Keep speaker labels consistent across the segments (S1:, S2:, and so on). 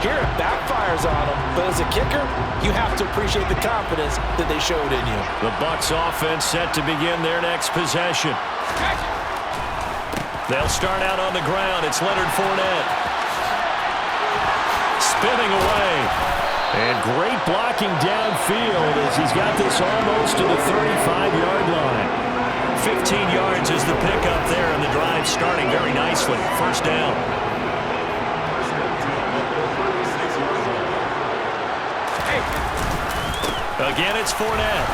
S1: Here it backfires on them, but as a kicker, you have to appreciate the confidence that they showed in you.
S2: The Bucs offense set to begin their next possession. They'll start out on the ground. It's Leonard Fournette. Spinning away. And great blocking downfield as he's got this almost to the 35-yard line. 15 yards is the pickup there, and the drive starting very nicely. First down. Again, it's Fournette.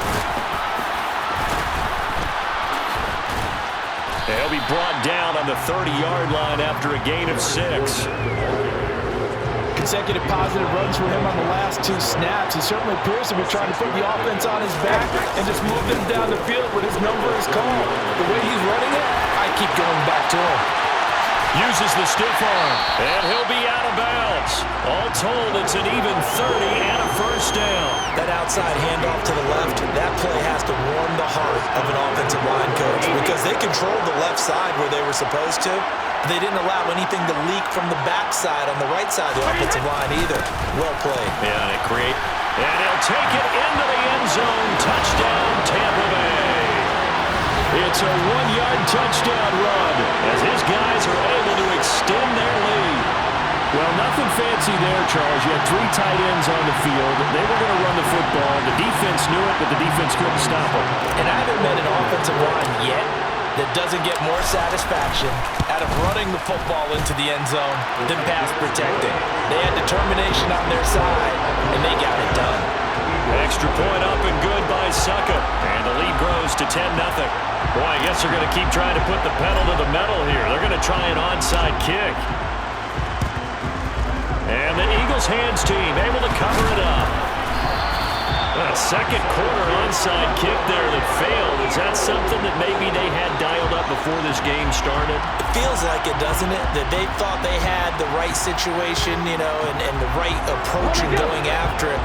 S2: He'll be brought down on the 30-yard line after a gain of 6.
S1: Consecutive positive runs for him on the last 2 snaps. He certainly appears to be trying to put the offense on his back and just move them down the field when his number is called. The way he's running it, I keep going back to him.
S2: Uses the stiff arm, and he'll be out of bounds. All told, it's an even 30 and a first down.
S1: That outside handoff to the left, that play has to warm the heart of an offensive line coach because they controlled the left side where they were supposed to. They didn't allow anything to leak from the backside on the right side of the offensive line either. Well played.
S2: Yeah, and he'll take it into the end zone. Touchdown, Tampa Bay. It's a 1-yard touchdown run as his guys are able to extend their lead. Well, nothing fancy there, Charles. You had 3 tight ends on the field. They were going to run the football. The defense knew it, but the defense couldn't stop them.
S1: And I haven't met an offensive line yet that doesn't get more satisfaction out of running the football into the end zone than pass protecting. They had determination on their side, and they got it done.
S2: Extra point up and good by Suckup. And the lead grows to 10-0. Boy, I guess they're going to keep trying to put the pedal to the metal here. They're going to try an onside kick. And the Eagles hands team able to cover it up. A second quarter onside kick there that failed. Is that something that maybe they had dialed up before this game started?
S1: It feels like it, doesn't it? That they thought they had the right situation, and the right approach in going after it.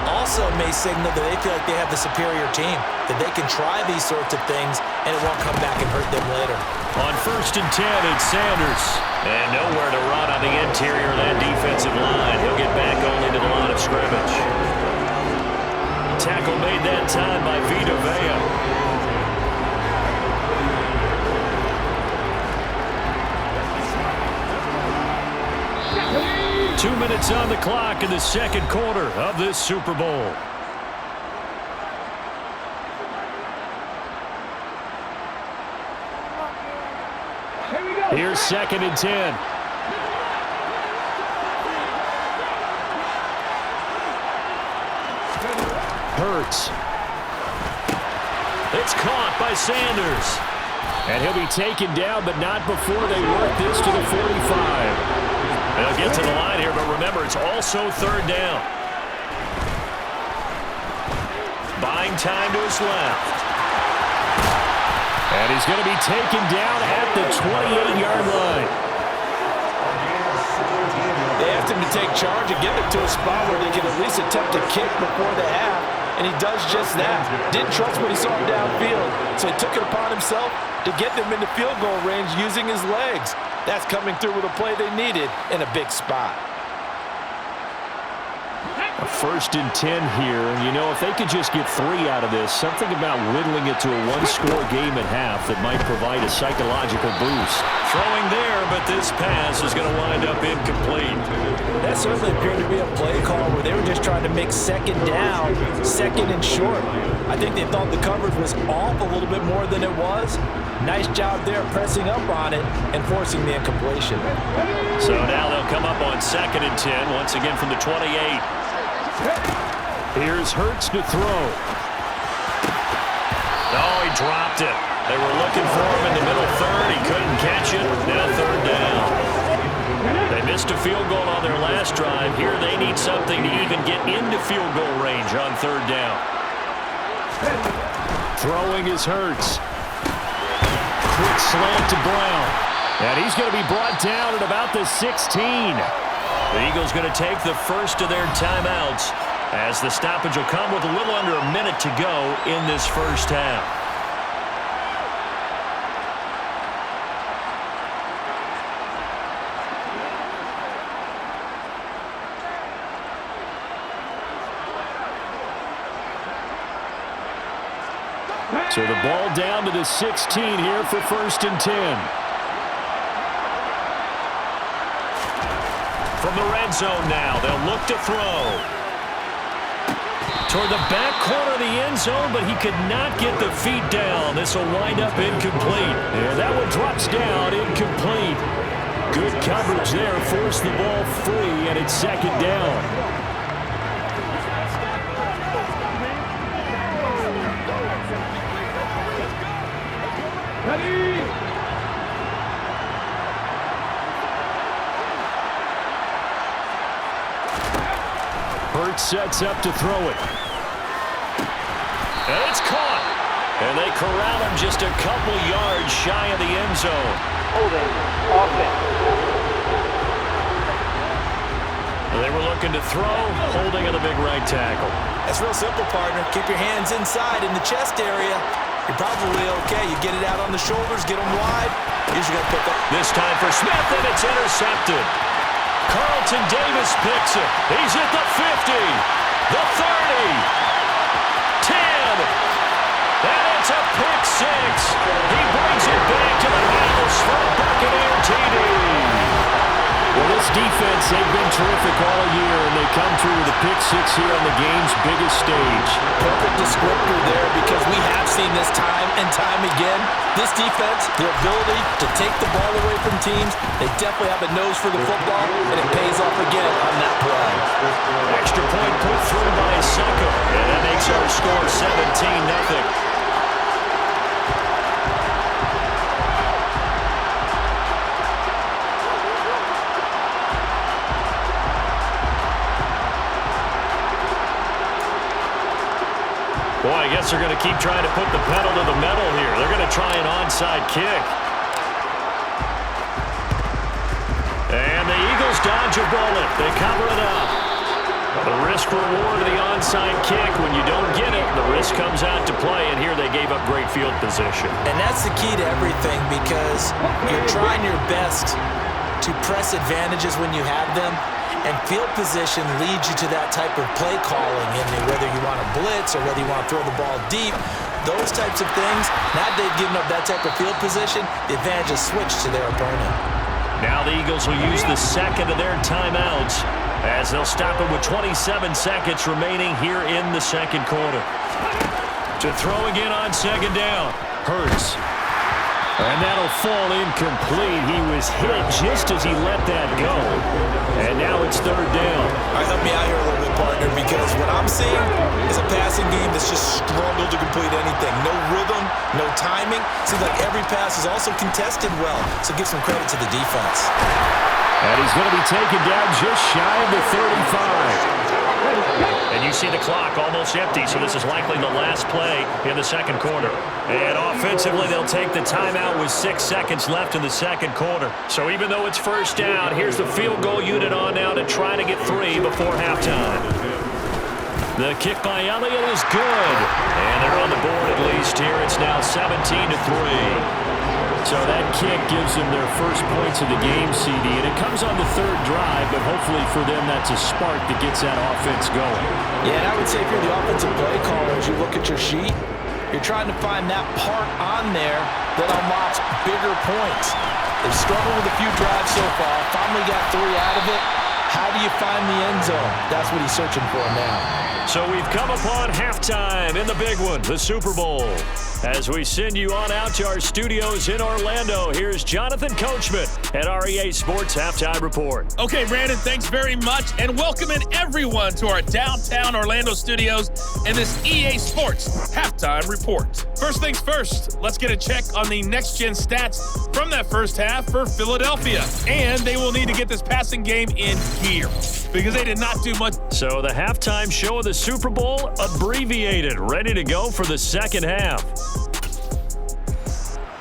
S1: Also may signal that they feel like they have the superior team, that they can try these sorts of things, and it won't come back and hurt them later.
S2: On 1st and 10, it's Sanders. And nowhere to run on the interior of that defensive line. He'll get back only to the line of scrimmage. Tackle made that time by Vita Vea. 2 minutes on the clock in the second quarter of this Super Bowl. Here's 2nd and 10. Hurts. It's caught by Sanders. And he'll be taken down, but not before they work this to the 45. They'll get to the line here, but remember, it's also 3rd down. Buying time to his left. And he's going to be taken down at the 28-yard line.
S1: They asked him to take charge and get them to a spot where they can at least attempt to kick before the half, and he does just that. Didn't trust what he saw downfield, so he took it upon himself to get them into field goal range using his legs. That's coming through with a play they needed in a big spot.
S2: A 1st and 10 here. You know, if they could just get 3 out of this, something about whittling it to a 1-score game at half that might provide a psychological boost. Throwing there, but this pass is going to wind up incomplete.
S1: That certainly appeared to be a play call where they were just trying to make 2nd down, 2nd and short. I think they thought the coverage was off a little bit more than it was. Nice job there pressing up on it and forcing the incompletion.
S2: So now they'll come up on 2nd and 10, once again from the 28. Here's Hurts to throw. Oh, he dropped it. They were looking for him in the middle 3rd. He couldn't catch it. Now 3rd down. They missed a field goal on their last drive. Here they need something to even get into field goal range on 3rd down. Throwing is Hurts. Quick slant to Brown. And he's going to be brought down at about the 16. The Eagles going to take the first of their timeouts as the stoppage will come with a little under a minute to go in this first half. So the ball down to the 16 here for 1st and 10. From the red zone now, they'll look to throw. Toward the back corner of the end zone, but he could not get the feet down. This will wind up incomplete. And that one drops down, incomplete. Good coverage there, forced the ball free, and it's 2nd down. Hurts sets up to throw it. And it's caught. And they corral him just a couple yards shy of the end zone.
S3: Holding offense.
S2: They were looking to throw, holding of the big right tackle.
S1: That's real simple, partner. Keep your hands inside in the chest area. You're probably okay. You get it out on the shoulders, get them wide. Usually got to pick up.
S2: This time for Smith, and it's intercepted. Carlton Davis picks it. He's at the 50, the 30, 10, and it's a pick 6. He brings it back to the house for a Buccaneer TD. Well, this defense, they've been terrific all year, and they come through with a pick 6 here on the game's biggest stage.
S1: Perfect descriptor there, because we have seen this time and time again. This defense, their ability to take the ball away from teams, they definitely have a nose for the football, and it pays off again on that play.
S2: Extra point put through by Seka, and that makes our score 17-0. Boy, I guess they're going to keep trying to put the pedal to the metal here. They're going to try an onside kick. And the Eagles dodge a bullet. They cover it up. The risk-reward of the onside kick, when you don't get it, the risk comes out to play, and here they gave up great field position.
S1: And that's the key to everything, because you're trying your best to press advantages when you have them. And field position leads you to that type of play calling, and whether you want to blitz or whether you want to throw the ball deep, those types of things. Now that they've given up that type of field position, the advantage is switched to their opponent.
S2: Now the Eagles will use the second of their timeouts as they'll stop it with 27 seconds remaining here in the second quarter. To throw again on 2nd down. Hurts. And that'll fall incomplete. He was hit just as he let that go. And now it's 3rd down.
S1: All right, help me out here a little bit, partner, because what I'm seeing is a passing game that's just struggled to complete anything. No rhythm, no timing. Seems like every pass is also contested well, so give some credit to the defense.
S2: And he's going to be taken down just shy of the 35. And you see the clock almost empty, so this is likely the last play in the second quarter. And offensively, they'll take the timeout with 6 seconds left in the second quarter. So even though it's 1st down, here's the field goal unit on now to try to get 3 before halftime. The kick by Elliott is good. And they're on the board at least here. It's now 17-3. So that kick gives them their first points of the game, CD, and it comes on the 3rd drive, but hopefully for them that's a spark that gets that offense going.
S1: Yeah, and I would say if you're the offensive play caller, as you look at your sheet, you're trying to find that part on there that unlocks bigger points. They've struggled with a few drives so far, finally got 3 out of it. How do you find the end zone? That's what he's searching for now.
S2: So we've come upon halftime in the big one, the Super Bowl. As we send you on out to our studios in Orlando, here's Jonathan Coachman at REA Sports Halftime Report.
S4: Okay, Brandon, thanks very much, and welcoming everyone to our downtown Orlando studios and this EA Sports Halftime Report. First things first, let's get a check on the next-gen stats from that first half for Philadelphia. And they will need to get this passing game in gear because they did not do much.
S2: So the halftime show of the Super Bowl abbreviated, ready to go for the second half.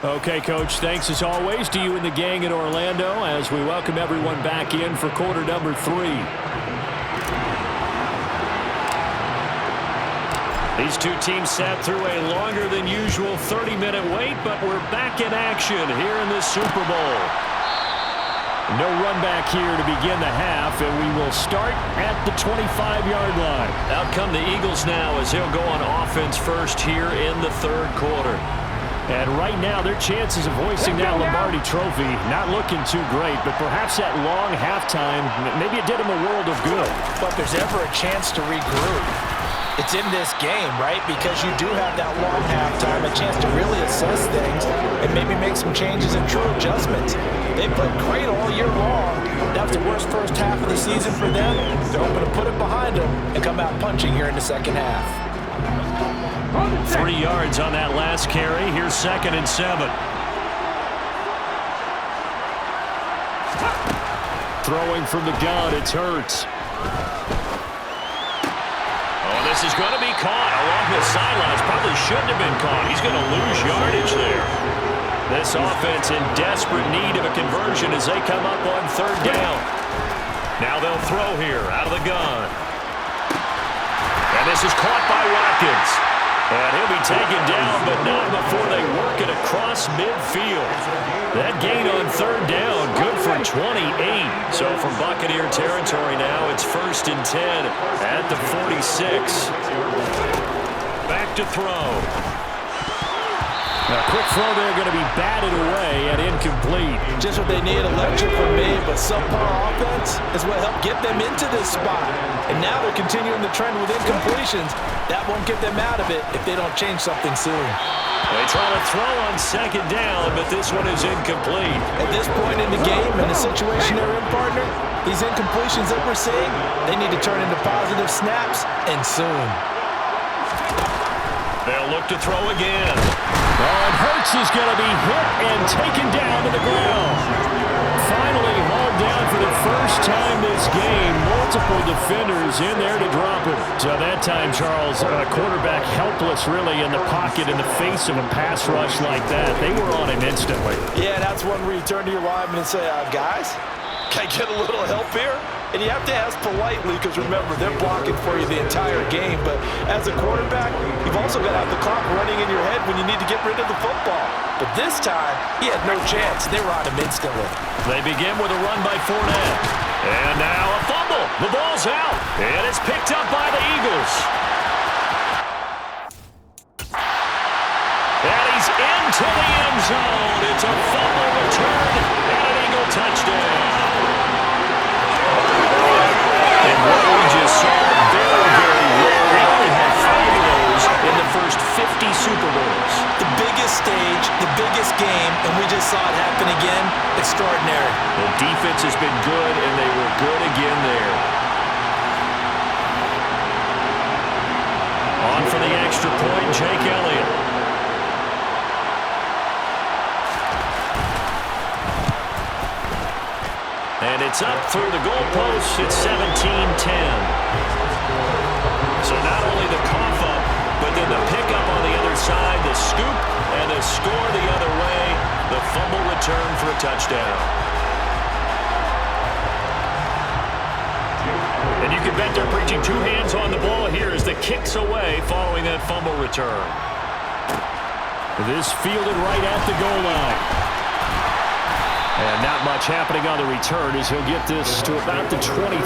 S2: Okay, Coach, thanks as always to you and the gang in Orlando as we welcome everyone back in for quarter number 3. These two teams sat through a longer than usual 30-minute wait, but we're back in action here in the Super Bowl. No run back here to begin the half, and we will start at the 25-yard line. Out come the Eagles now as they'll go on offense first here in the third quarter. And right now, their chances of hoisting that Lombardi trophy not looking too great, but perhaps that long halftime, maybe it did them a world of good.
S1: But if there's ever a chance to regroup, it's in this game, right? Because you do have that long halftime, a chance to really assess things and maybe make some changes and true adjustments. They played great all year long. That's the worst first half of the season for them. They're hoping to put it behind them and come out punching here in the second half.
S2: 3 yards on that last carry. Here's 2nd and 7. Throwing from the gun, it's Hurts. Oh, this is going to be caught along the sidelines. Probably shouldn't have been caught. He's going to lose yardage there. This offense in desperate need of a conversion as they come up on 3rd down. Now they'll throw here out of the gun. And this is caught by Watkins. And he'll be taken down, but not before they work it across midfield. That gain on 3rd down, good for 28. So from Buccaneer territory now, it's 1st and 10 at the 46. Back to throw. A quick throw there going to be batted away and incomplete.
S1: Just what they need, electric from me, but subpar offense is what helped get them into this spot. And now they're continuing the trend with incompletions. That won't get them out of it if they don't change something soon.
S2: They try to throw on 2nd down, but this one is incomplete.
S1: At this point in the game and the situation they're in, partner, these incompletions that we're seeing, they need to turn into positive snaps, and soon.
S2: They'll look to throw again. Oh, and Hurts is going to be hit and taken down to the ground. Finally hauled down for the first time this game. Multiple defenders in there to drop him. So that time, Charles, quarterback helpless really in the pocket in the face of a pass rush like that. They were on him instantly.
S1: Yeah, that's one where you turn to your lineman and say, guys, can I get a little help here? And you have to ask politely because, remember, they're blocking for you the entire game. But as a quarterback, you've also got to have the clock running in your head when you need to get rid of the football. But this time, he had no chance. They were on him instantly.
S2: They begin with a run by Fournette. And now a fumble. The ball's out. And it's picked up by the Eagles. And he's into the end zone. It's a fumble return and an Eagle touchdown. And what we just saw, very, very rare. They only had 5 of those in the first 50 Super Bowls.
S1: The biggest stage, the biggest game, and we just saw it happen again. Extraordinary.
S2: The defense has been good, and they were good again there. On for the extra point, Jake Elliott. And it's up through the goalposts. It's 17-10. So not only the cough up, but then the pickup on the other side, the scoop, and the score the other way. The fumble return for a touchdown. And you can bet they're preaching 2 hands on the ball here as the kick's away following that fumble return. This fielded right at the goal line. And not much happening on the return as he'll get this to about the 23.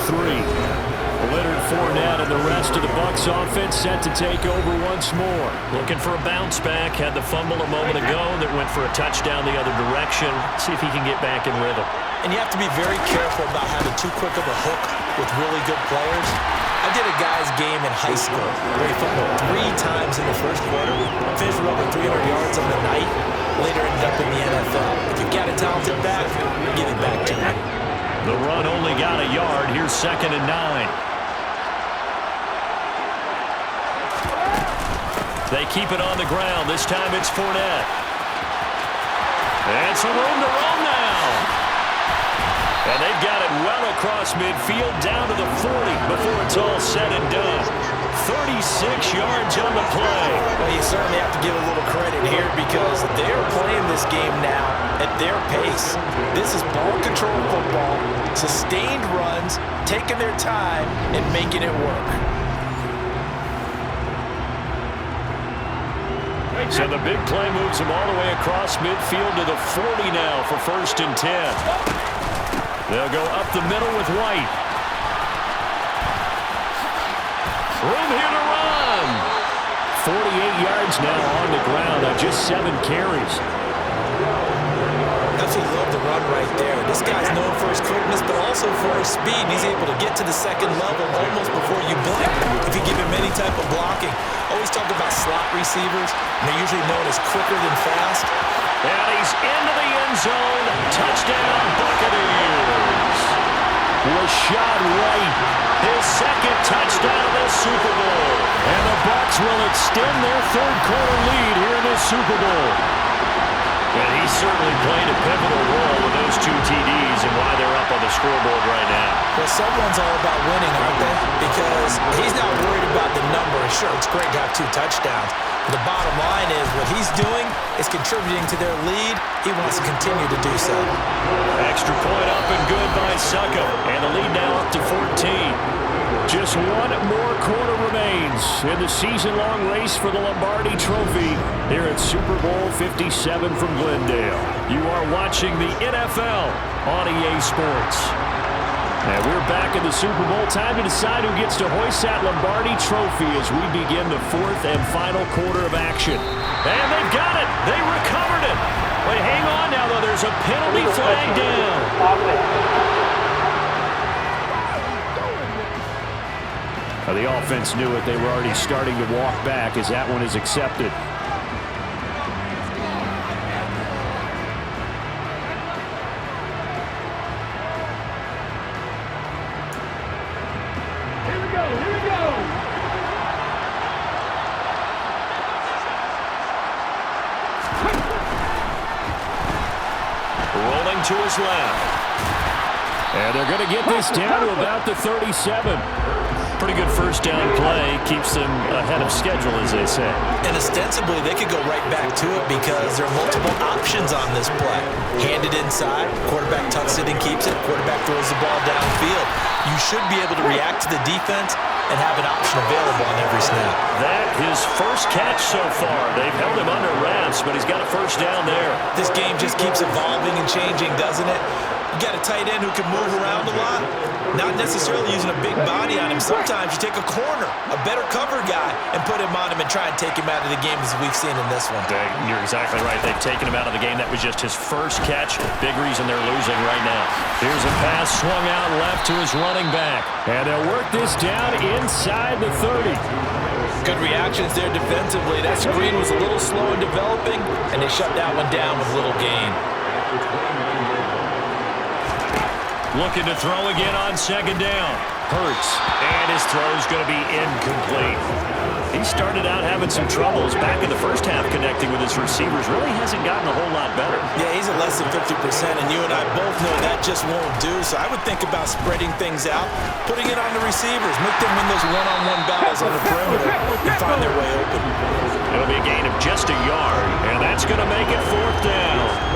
S2: Leonard Fournette and the rest of the Bucs offense set to take over once more. Looking for a bounce back. Had the fumble a moment ago that went for a touchdown the other direction. See if he can get back in rhythm.
S1: And you have to be very careful about having too quick of a hook with really good players. I did a guy's game in high school where he fumbled 3 times in the first quarter, finished with over 300 yards on the night, later ended up in the NFL. If you've got a talented back, give it back to him.
S2: The run only got a yard. Here's 2nd and 9. They keep it on the ground. This time it's Fournette. And some room to roam now. And they've got it well across midfield down to the 40 before it's all said and done. 36 yards on the play.
S1: Well, you certainly have to give a little credit here because they're playing this game now at their pace. This is ball control football, sustained runs, taking their time and making it work.
S2: So the big play moves him all the way across midfield to the 40 now for 1st and 10. They'll go up the middle with White. Room here to run. 48 yards now on the ground on just 7 carries.
S1: Absolutely love the run right there. This guy's known for his quickness, but also for his speed. He's able to get to the second level almost before you blink if you give him any type of blocking. Always talk about slot receivers, and they're usually known as quicker than fast.
S2: And he's into the end zone. Touchdown, Buccaneers. Rashad White, his second touchdown of the Super Bowl. And the Bucs will extend their third-quarter lead here in the Super Bowl. And he certainly played a pivotal role with those 2 TDs and why they're up on the scoreboard right now.
S1: Well, someone's all about winning, aren't they? Because he's not worried about the number. Sure, it's great to have 2 touchdowns. But the bottom line is what he's doing is contributing to their lead. He wants to continue to do so.
S2: Extra point up and good by Suckup. And the lead now up to 14. Just one more quarter remains in the season-long race for the Lombardi Trophy here at Super Bowl 57 from Glendale. You are watching the NFL on EA Sports. And we're back in the Super Bowl. Time to decide who gets to hoist that Lombardi Trophy as we begin the 4th and final quarter of action. And they've got it. They recovered it. But hang on now, though. There's a penalty flag down. The offense knew it. They were already starting to walk back as that one is accepted.
S3: Here we go.
S2: Rolling to his left. And they're going to get this down to about the 37. Pretty good first down play. Keeps them ahead of schedule, as they say.
S1: And ostensibly, they could go right back to it because there are multiple options on this play. Hand it inside, quarterback tucks it and keeps it, quarterback throws the ball downfield. You should be able to react to the defense and have an option available on every snap.
S2: That his first catch so far. They've held him under wraps, but he's got a first down there.
S1: This game just keeps evolving and changing, doesn't it? You got a tight end who can move around a lot. Not necessarily using a big body on him. Sometimes you take a corner, a better cover guy, and put him on him and try and take him out of the game as we've seen in this one.
S2: You're exactly right. They've taken him out of the game. That was just his first catch. Big reason they're losing right now. Here's a pass swung out left to his running back. And they'll work this down inside the 30.
S1: Good reactions there defensively. That screen was a little slow in developing, and they shut that one down with little gain.
S2: Looking to throw again on second down. Hurts, and his throw's going to be incomplete. He started out having some troubles back in the first half connecting with his receivers. Really hasn't gotten a whole lot better.
S1: Yeah, he's at less than 50%, and you and I both know that just won't do. So I would think about spreading things out, putting it on the receivers, make them win those one-on-one battles on the perimeter and find their way open.
S2: It'll be a gain of just a yard, and that's going to make it 4th down.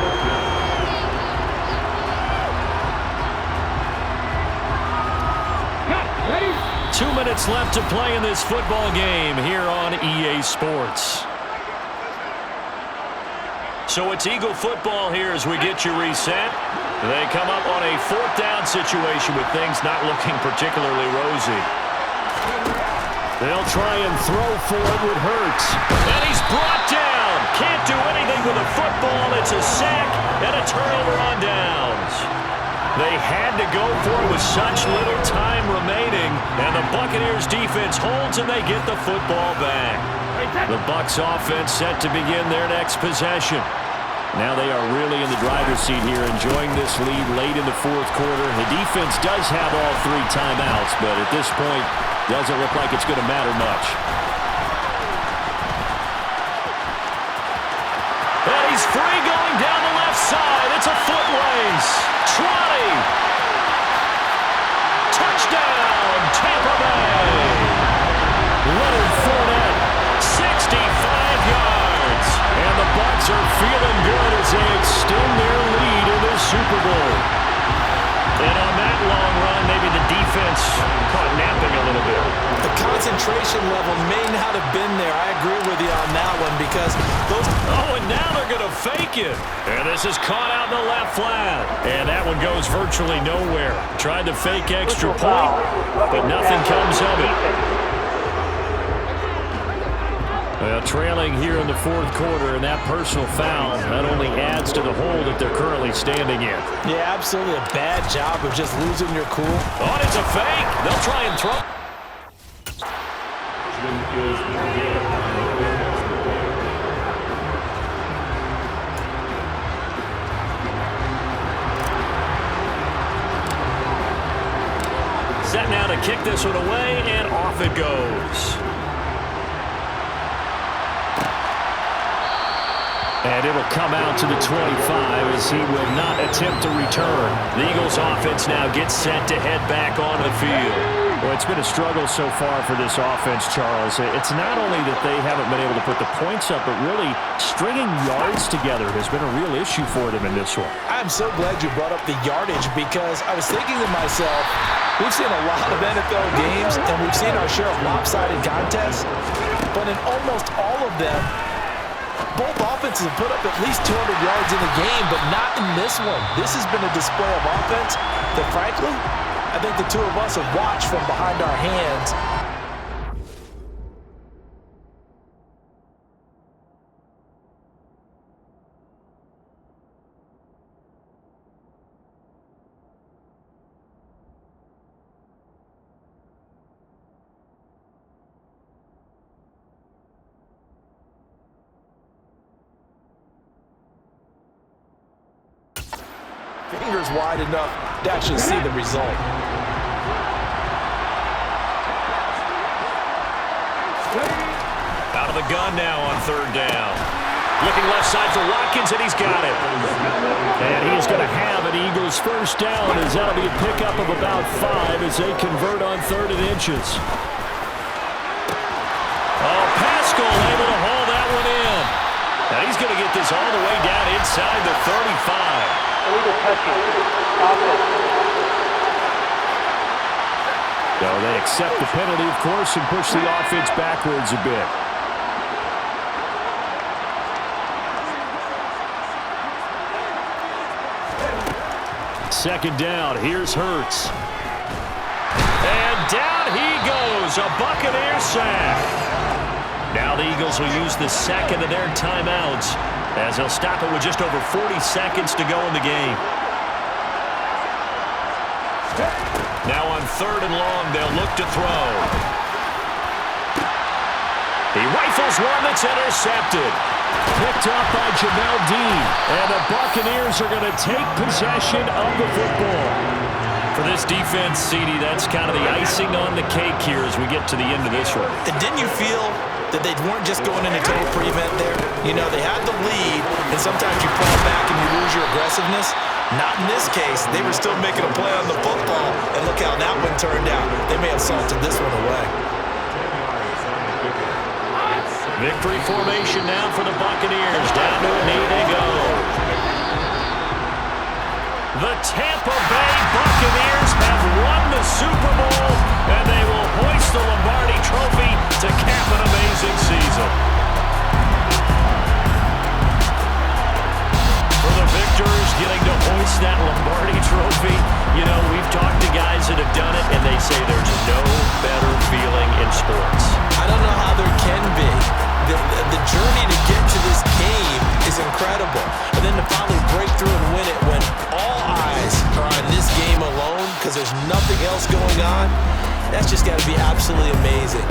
S2: 2 minutes left to play in this football game here on EA Sports. So it's Eagle football here as we get you reset. They come up on a 4th down situation with things not looking particularly rosy. They'll try and throw for it with Hurts. And he's brought down. Can't do anything with a football. It's a sack and a turnover on downs. They had to go for it with such little time remaining, and the Buccaneers defense holds and they get the football back. The Bucs offense set to begin their next possession. Now they are really in the driver's seat here, enjoying this lead late in the 4th quarter. The defense does have all 3 timeouts, but at this point, doesn't look like it's going to matter much. And he's free going down the left side. It's a foot race. Trotting. Touchdown, Tampa Bay. Leonard Fournette, 65 yards. And the Bucs are feeling good as they extend their lead in the Super Bowl. And on that long run, maybe the defense caught napping a little bit.
S1: The concentration level may not have been there. I agree with you on that one because those...
S2: Oh, and now they're going to to fake it. And this is caught out in the left flat. And that one goes virtually nowhere. Tried to fake extra point, but nothing comes of it. Well, trailing here in the fourth quarter, and that personal foul not only adds to the hole that they're currently standing in.
S1: Yeah, absolutely a bad job of just losing your cool.
S2: Oh, it's a fake. They'll try and throw. Set now to kick this one away, and off it goes. And it'll come out to the 25 as he will not attempt to return. The Eagles offense now gets set to head back on the field. Well, it's been a struggle so far for this offense, Charles. It's not only that they haven't been able to put the points up, but really stringing yards together has been a real issue for them in this one.
S1: I'm so glad you brought up the yardage because I was thinking to myself, we've seen a lot of NFL games and we've seen our share of lopsided contests, but in almost all of them, both offenses have put up at least 200 yards in the game, but not in this one. This has been a display of offense that, frankly, I think the two of us have watched from behind our hands. Fingers wide enough to actually see the result.
S2: Out of the gun now on third down. Looking left side for Watkins, and he's got it. And he's going to have an Eagles first down as that'll be a pickup of about 5 as they convert on 3rd and inches. Oh, Pascal able to haul that one in. Now he's going to get this all the way down inside the 35.
S3: Illegal touching. Offense.
S2: So they accept the penalty, of course, and push the offense backwards a bit. Second down, here's Hurts. And down he goes, a Buccaneer sack. Now the Eagles will use the second of their timeouts as they'll stop it with just over 40 seconds to go in the game. Now on 3rd and long, they'll look to throw. He rifles one that's intercepted. Picked up by Jamel Dean. And the Buccaneers are going to take possession of the football. For this defense, CD, that's kind of the icing on the cake here as we get to the end of this one.
S1: And didn't you feel that they weren't just going into total prevent there? You know, they had the lead, and sometimes you fall back and you lose your aggressiveness. Not in this case. They were still making a play on the football, and look how that one turned out. They may have salted this one away.
S2: Victory formation now for the Buccaneers. Down to a knee they go. The Tampa Bay Buccaneers have won the Super Bowl, and they will hoist the Lombardi Trophy to cap an amazing season. For the victors getting to hoist that Lombardi Trophy, you know, we've talked to guys that have done it, and they say there's no better feeling in sports.
S1: I don't know how there can be. The journey to get to this game is incredible. And then to finally break through and win it when all eyes are on this game alone because there's nothing else going on, that's just got to be absolutely amazing.